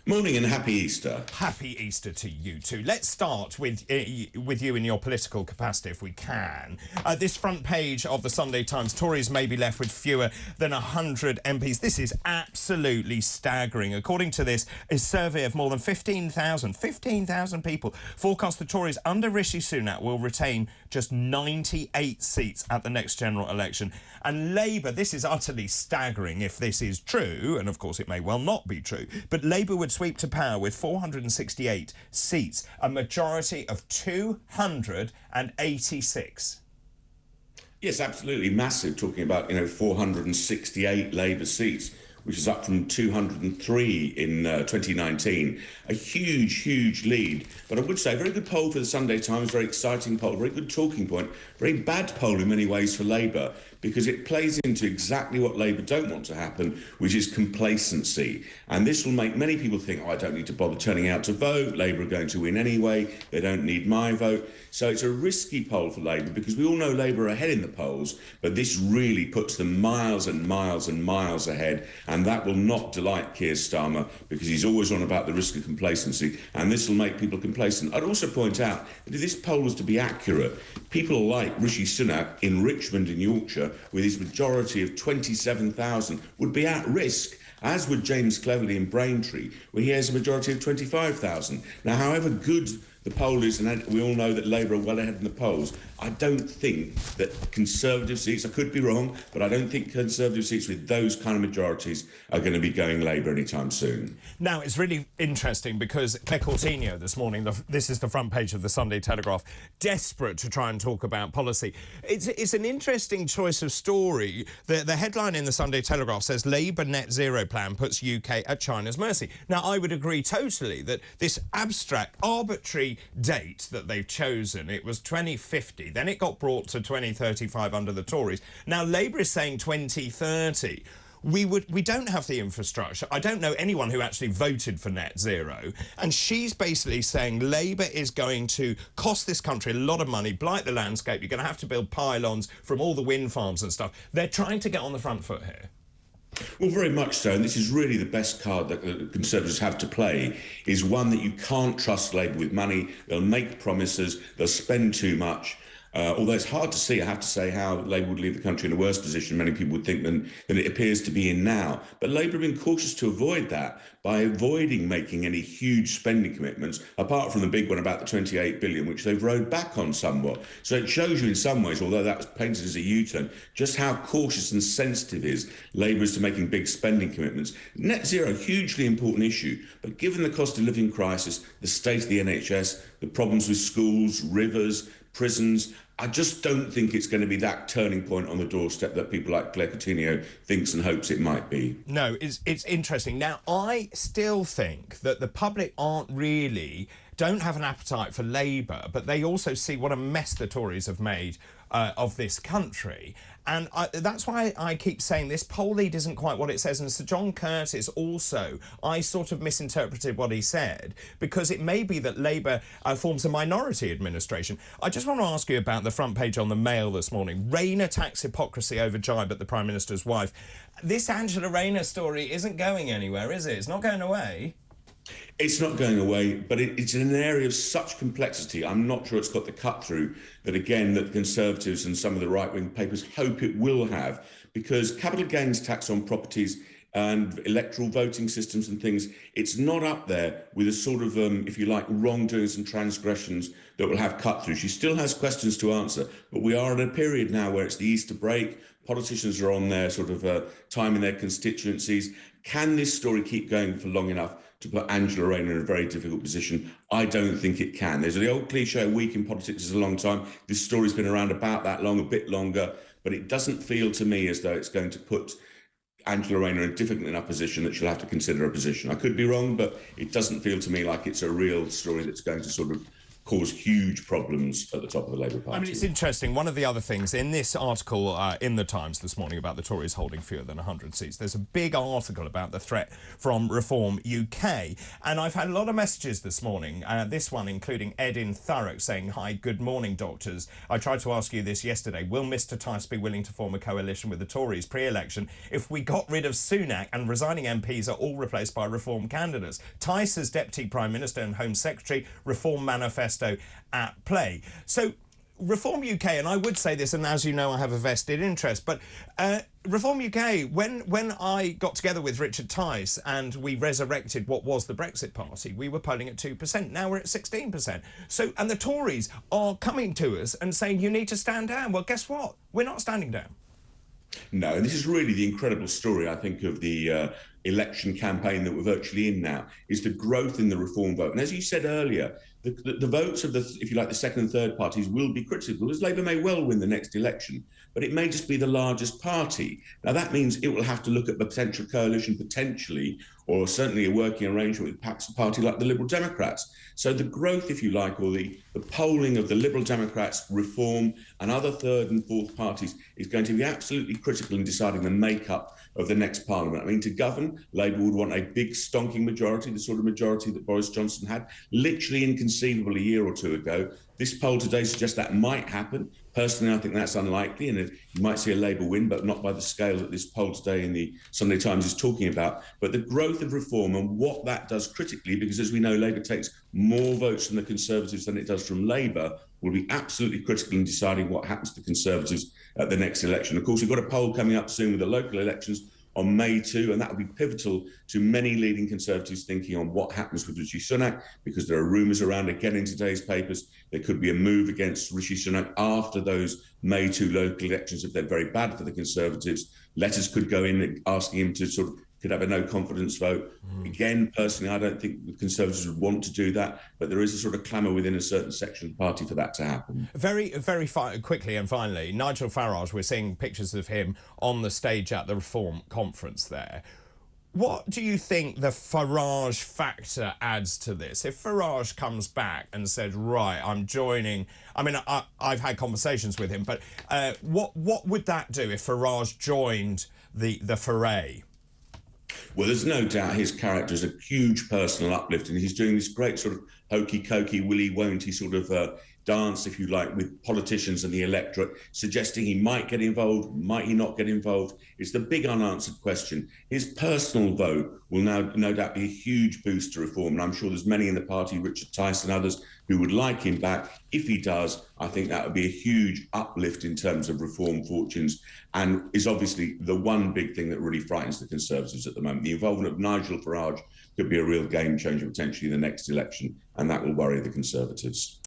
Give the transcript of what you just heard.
Morning and happy Easter. Happy Easter to you too. Let's start with you in your political capacity, if we can. This front page of the Sunday Times, Tories may be left with fewer than 100 MPs. This is absolutely staggering. According to this, a survey of more than 15,000 people forecast the Tories under Rishi Sunak will retain just 98 seats at the next general election. And Labour, this is utterly staggering if this is true, and of course it may well not be true, but Labour would sweep to power with 468 seats, a majority of 286. Yes, absolutely massive, talking about, 468 Labour seats, which is up from 203 in 2019. A huge lead. But I would say, very good poll for the Sunday Times, very exciting poll, very good talking point, very bad poll in many ways for Labour, because it plays into exactly what Labour don't want to happen, which is complacency. And this will make many people think, I don't need to bother turning out to vote, Labour are going to win anyway, they don't need my vote. So it's a risky poll for Labour, because we all know Labour are ahead in the polls, but this really puts them miles and miles and miles ahead, and that will not delight Keir Starmer, because he's always on about the risk of complacency, and this will make people complacent. I'd also point out that if this poll was to be accurate, people like Rishi Sunak in Richmond in Yorkshire, with his majority of 27,000, would be at risk, as would James Cleverly in Braintree, where he has a majority of 25,000. Now, however good the poll is, and we all know that Labour are well ahead in the polls, I don't think that Conservative seats, I could be wrong, but I don't think Conservative seats with those kind of majorities are going to be going Labour anytime soon. Now, it's really interesting because Claire Coutinho this morning, this is the front page of the Sunday Telegraph, desperate to try and talk about policy. It's an interesting choice of story. The headline in the Sunday Telegraph says Labour net zero plan puts UK at China's mercy. Now, I would agree totally that this abstract, arbitrary date that they've chosen, it was 2050, then it got brought to 2035 under the Tories. Now Labour is saying 2030. We don't have the infrastructure. I don't know anyone who actually voted for net zero, and she's basically saying Labour is going to cost this country a lot of money, blight the landscape, you're going to have to build pylons from all the wind farms and stuff. They're trying to get on the front foot here. Well, very much so, and this is really the best card that the Conservatives have to play, is one that you can't trust Labour with money. They'll make promises, they'll spend too much. Although it's hard to see, I have to say, how Labour would leave the country in a worse position, many people would think, than it appears to be in now. But Labour have been cautious to avoid that by avoiding making any huge spending commitments, apart from the big one about the 28 billion, which they've rowed back on somewhat. So it shows you in some ways, although that was painted as a U-turn, just how cautious and sensitive is Labour is to making big spending commitments. Net zero, hugely important issue, but given the cost of living crisis, the state of the NHS, the problems with schools, rivers, prisons, I just don't think it's going to be that turning point on the doorstep that people like Claire Coutinho thinks and hopes it might be. No, it's interesting. Now, I still think that the public don't have an appetite for Labour, but they also see what a mess the Tories have made of this country. And that's why I keep saying this poll lead isn't quite what it says. And Sir John Curtis also, I sort of misinterpreted what he said, because it may be that Labour forms a minority administration. I just want to ask you about the front page on the Mail this morning. Rain attacks hypocrisy over jibe at the Prime Minister's wife. This Angela Rayner story isn't going anywhere, is it? It's not going away. It's not going away, but it's in an area of such complexity. I'm not sure it's got the cut-through that, again, that the Conservatives and some of the right-wing papers hope it will have, because capital gains tax on properties and electoral voting systems and things, it's not up there with a sort of, if you like, wrongdoings and transgressions that will have cut-through. She still has questions to answer, but we are in a period now where it's the Easter break, politicians are on their sort of time in their constituencies. Can this story keep going for long enough to put Angela Rayner in a very difficult position? I don't think it can. There's the old cliche, a week in politics is a long time. This story's been around about that long, a bit longer, but it doesn't feel to me as though it's going to put Angela Rayner in a difficult enough position that she'll have to consider a position. I could be wrong, but it doesn't feel to me like it's a real story that's going to sort of cause huge problems at the top of the Labour Party. I mean, it's interesting. One of the other things in this article in the Times this morning about the Tories holding fewer than 100 seats, there's a big article about the threat from Reform UK. And I've had a lot of messages this morning, this one including Ed in Thurrock saying, "Hi, good morning, doctors. I tried to ask you this yesterday. Will Mr Tice be willing to form a coalition with the Tories pre-election if we got rid of Sunak and resigning MPs are all replaced by Reform candidates? Tice as Deputy Prime Minister and Home Secretary, Reform manifesto at play." So Reform UK, and I would say this, and as you know I have a vested interest, but Reform UK, when I got together with Richard Tice and we resurrected what was the Brexit Party, we were polling at 2%. Now we're at 16%. So, and the Tories are coming to us and saying you need to stand down. Well, guess what? We're not standing down. No, and this is really the incredible story, I think, of the election campaign that we're virtually in now, is the growth in the Reform vote. And as you said earlier, the votes of the, if you like, the second and third parties will be critical, as Labour may well win the next election, but it may just be the largest party. Now, that means it will have to look at the potential coalition, potentially, or certainly a working arrangement with perhaps a party like the Liberal Democrats. So the growth, if you like, or the polling of the Liberal Democrats, Reform and other third and fourth parties is going to be absolutely critical in deciding the makeup of the next Parliament. I mean, to govern, Labour would want a big stonking majority, the sort of majority that Boris Johnson had, literally inconceivable a year or two ago. This poll today suggests that might happen. Personally, I think that's unlikely, and you might see a Labour win, but not by the scale that this poll today in the Sunday Times is talking about. But the growth of Reform and what that does critically, because as we know, Labour takes more votes from the Conservatives than it does from Labour, will be absolutely critical in deciding what happens to Conservatives at the next election. Of course, we've got a poll coming up soon with the local elections on May 2, and that will be pivotal to many leading Conservatives thinking on what happens with Rishi Sunak, because there are rumours around again in today's papers there could be a move against Rishi Sunak after those May 2 local elections if they're very bad for the Conservatives. Letters could go in asking him to could have a no confidence vote. Again, personally, I don't think the Conservatives would want to do that, but there is a sort of clamour within a certain section of the party for that to happen. Very quickly and finally, Nigel Farage, we're seeing pictures of him on the stage at the Reform conference there. What do you think the Farage factor adds to this? If Farage comes back and said, right, I'm joining... I mean, I've had conversations with him, but what would that do if Farage joined the foray? Well, there's no doubt his character is a huge personal uplift, and he's doing this great sort of hokey-cokey, willy-won't-he sort of dance, if you like, with politicians and the electorate, suggesting he might get involved, might he not get involved. It's the big unanswered question. His personal vote will now no doubt be a huge boost to Reform, and I'm sure there's many in the party, Richard Tice and others, who would like him back. If he does, I think that would be a huge uplift in terms of Reform fortunes, and is obviously the one big thing that really frightens the Conservatives at the moment. The involvement of Nigel Farage could be a real game changer potentially in the next election, and that will worry the Conservatives.